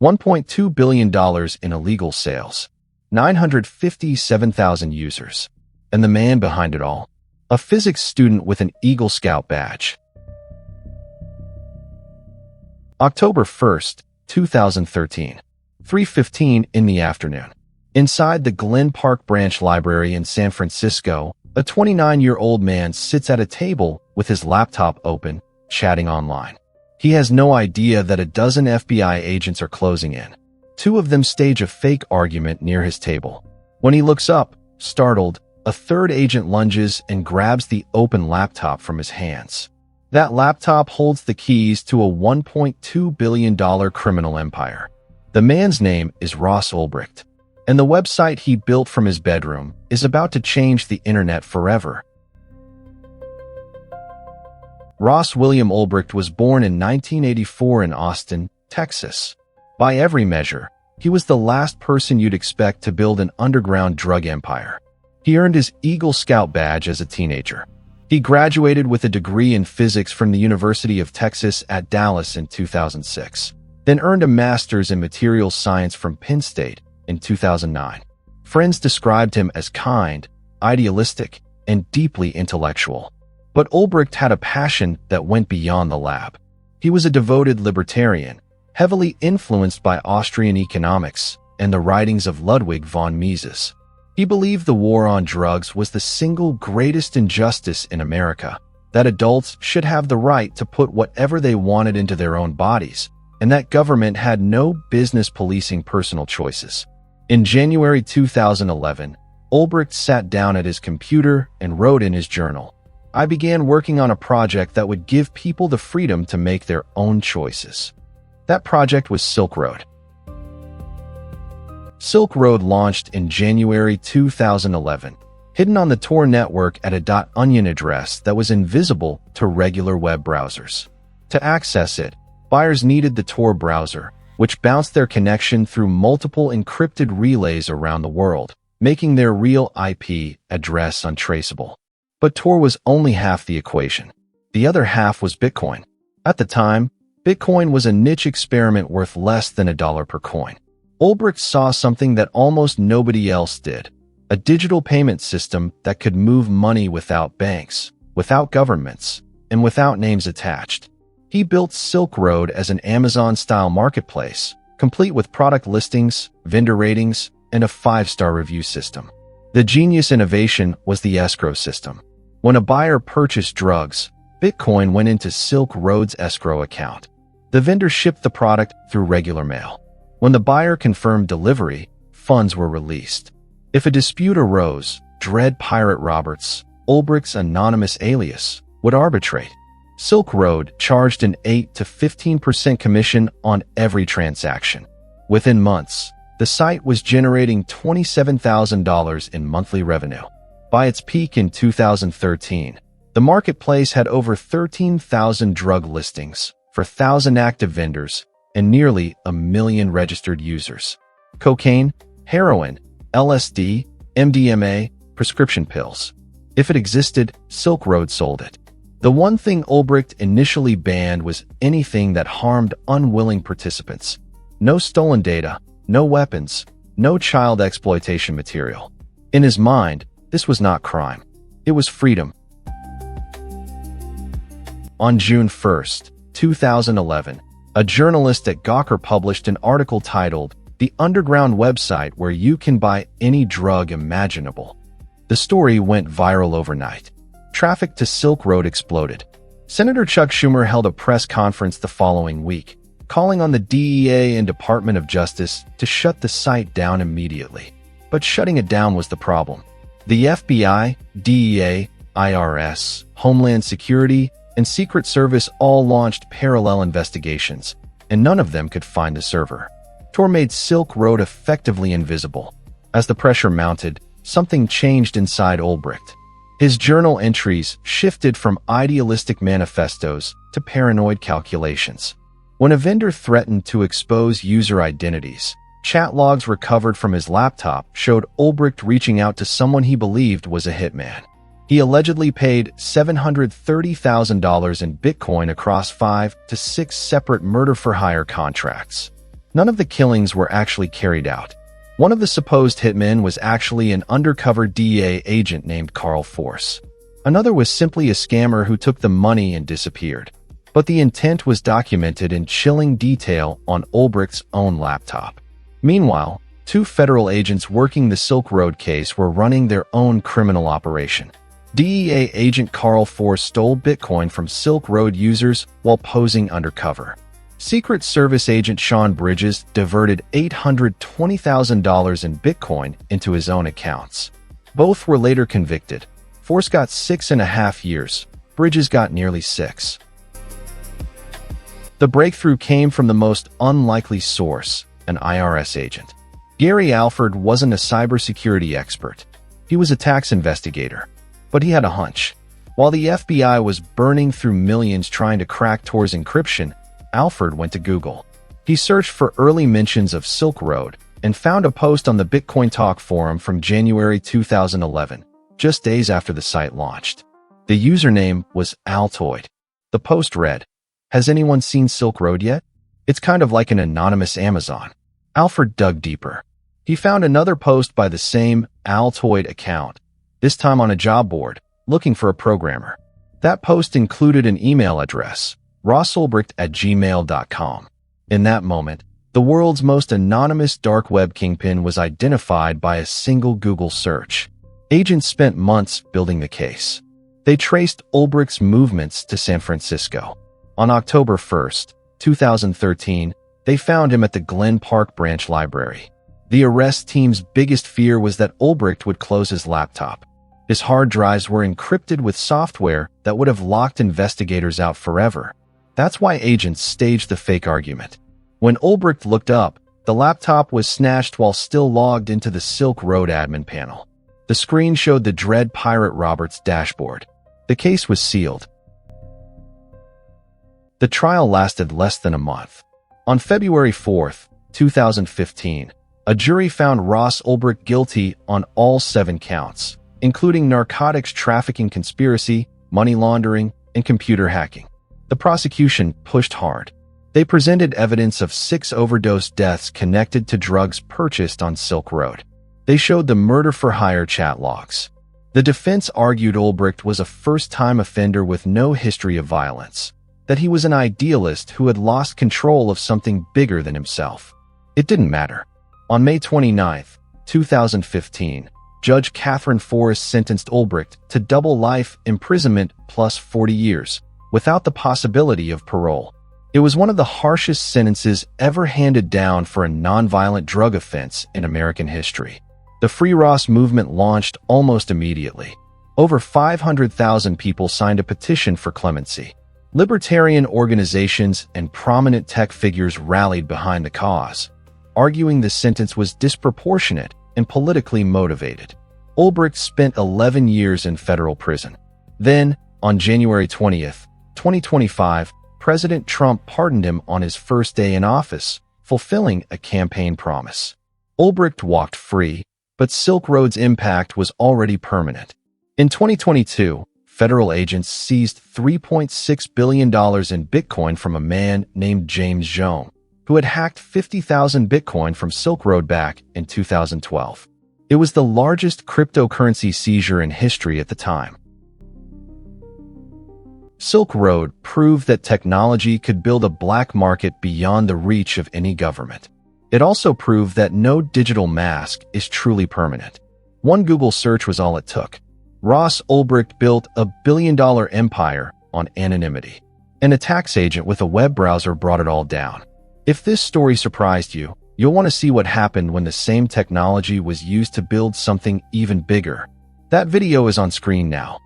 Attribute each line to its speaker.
Speaker 1: $1.2 billion in illegal sales, 957,000 users. And the man behind it all? A physics student with an Eagle Scout badge. October 1st, 2013, 3:15 in the afternoon. Inside the Glen Park Branch Library in San Francisco, a 29-year-old man sits at a table with his laptop open, chatting online. He has no idea that a dozen FBI agents are closing in. Two of them stage a fake argument near his table. When he looks up, startled, a third agent lunges and grabs the open laptop from his hands. That laptop holds the keys to a $1.2 billion criminal empire. The man's name is Ross Ulbricht, and the website he built from his bedroom is about to change the internet forever. Ross William Ulbricht was born in 1984 in Austin, Texas. By every measure, he was the last person you'd expect to build an underground drug empire. He earned his Eagle Scout badge as a teenager. He graduated with a degree in physics from the University of Texas at Dallas in 2006, then earned a master's in materials science from Penn State in 2009. Friends described him as kind, idealistic, and deeply intellectual. But Ulbricht had a passion that went beyond the lab. He was a devoted libertarian, heavily influenced by Austrian economics and the writings of Ludwig von Mises. He believed the war on drugs was the single greatest injustice in America, that adults should have the right to put whatever they wanted into their own bodies, and that government had no business policing personal choices. In January 2011, Ulbricht sat down at his computer and wrote in his journal, "I began working on a project that would give people the freedom to make their own choices." That project was Silk Road. Silk Road launched in January 2011, hidden on the Tor network at a .onion address that was invisible to regular web browsers. To access it, buyers needed the Tor browser, which bounced their connection through multiple encrypted relays around the world, making their real IP address untraceable. But Tor was only half the equation. The other half was Bitcoin. At the time, Bitcoin was a niche experiment worth less than $1 per coin. Ulbricht saw something that almost nobody else did, a digital payment system that could move money without banks, without governments, and without names attached. He built Silk Road as an Amazon-style marketplace, complete with product listings, vendor ratings, and a 5-star review system. The genius innovation was the escrow system. When a buyer purchased drugs, Bitcoin went into Silk Road's escrow account. The vendor shipped the product through regular mail. When the buyer confirmed delivery, funds were released. If a dispute arose, Dread Pirate Roberts, Ulbricht's anonymous alias, would arbitrate. Silk Road charged an 8 to 15% commission on every transaction. Within months, the site was generating $27,000 in monthly revenue. By its peak in 2013, the marketplace had over 13,000 drug listings for 1,000 active vendors and nearly 1 million registered users. Cocaine, heroin, LSD, MDMA, prescription pills. If it existed, Silk Road sold it. The one thing Ulbricht initially banned was anything that harmed unwilling participants. No stolen data, no weapons, no child exploitation material. In his mind, this was not crime. It was freedom. On June 1st, 2011, a journalist at Gawker published an article titled, "The Underground Website Where You Can Buy Any Drug Imaginable." The story went viral overnight. Traffic to Silk Road exploded. Senator Chuck Schumer held a press conference the following week, calling on the DEA and Department of Justice to shut the site down immediately. But shutting it down was the problem. The FBI, DEA, IRS, Homeland Security, and Secret Service all launched parallel investigations, and none of them could find the server. Tor made Silk Road effectively invisible. As the pressure mounted, something changed inside Ulbricht. His journal entries shifted from idealistic manifestos to paranoid calculations. When a vendor threatened to expose user identities, chat logs recovered from his laptop showed Ulbricht reaching out to someone he believed was a hitman. He allegedly paid $730,000 in Bitcoin across 5 to 6 separate murder-for-hire contracts. None of the killings were actually carried out. One of the supposed hitmen was actually an undercover DEA agent named Carl Force. Another was simply a scammer who took the money and disappeared. But the intent was documented in chilling detail on Ulbricht's own laptop. Meanwhile, two federal agents working the Silk Road case were running their own criminal operation. DEA agent Carl Force stole Bitcoin from Silk Road users while posing undercover. Secret Service agent Sean Bridges diverted $820,000 in Bitcoin into his own accounts. Both were later convicted. Force got 6.5 years. Bridges got nearly 6. The breakthrough came from the most unlikely source, an IRS agent. Gary Alford wasn't a cybersecurity expert. He was a tax investigator. But he had a hunch. While the FBI was burning through millions trying to crack Tor's encryption, Alford went to Google. He searched for early mentions of Silk Road and found a post on the Bitcoin Talk forum from January 2011, just days after the site launched. The username was Altoid. The post read, "Has anyone seen Silk Road yet? It's kind of like an anonymous Amazon." Alford dug deeper. He found another post by the same Altoid account, this time on a job board, looking for a programmer. That post included an email address, Ulbricht@gmail.com. In that moment, the world's most anonymous dark web kingpin was identified by a single Google search. Agents spent months building the case. They traced Ulbricht's movements to San Francisco. On October 1st, 2013, they found him at the Glen Park Branch Library. The arrest team's biggest fear was that Ulbricht would close his laptop. His hard drives were encrypted with software that would have locked investigators out forever. That's why agents staged the fake argument. When Ulbricht looked up, the laptop was snatched while still logged into the Silk Road admin panel. The screen showed the Dread Pirate Roberts dashboard. The case was sealed. The trial lasted less than a month. On February 4th, 2015, a jury found Ross Ulbricht guilty on all 7 counts, including narcotics trafficking conspiracy, money laundering, and computer hacking. The prosecution pushed hard. They presented evidence of 6 overdose deaths connected to drugs purchased on Silk Road. They showed the murder-for-hire chat logs. The defense argued Ulbricht was a first-time offender with no history of violence, that he was an idealist who had lost control of something bigger than himself. It didn't matter. On May 29, 2015, Judge Catherine Forrest sentenced Ulbricht to double life imprisonment plus 40 years, without the possibility of parole. It was one of the harshest sentences ever handed down for a nonviolent drug offense in American history. The Free Ross movement launched almost immediately. Over 500,000 people signed a petition for clemency. Libertarian organizations and prominent tech figures rallied behind the cause, arguing the sentence was disproportionate and politically motivated. Ulbricht spent 11 years in federal prison. Then, on January 20th, 2025, President Trump pardoned him on his first day in office, fulfilling a campaign promise. Ulbricht walked free, but Silk Road's impact was already permanent. In 2022, federal agents seized $3.6 billion in Bitcoin from a man named James Joan, who had hacked 50,000 Bitcoin from Silk Road back in 2012. It was the largest cryptocurrency seizure in history at the time. Silk Road proved that technology could build a black market beyond the reach of any government. It also proved that no digital mask is truly permanent. One Google search was all it took. Ross Ulbricht built a billion-dollar empire on anonymity. An tax agent with a web browser brought it all down. If this story surprised you, you'll want to see what happened when the same technology was used to build something even bigger. That video is on screen now.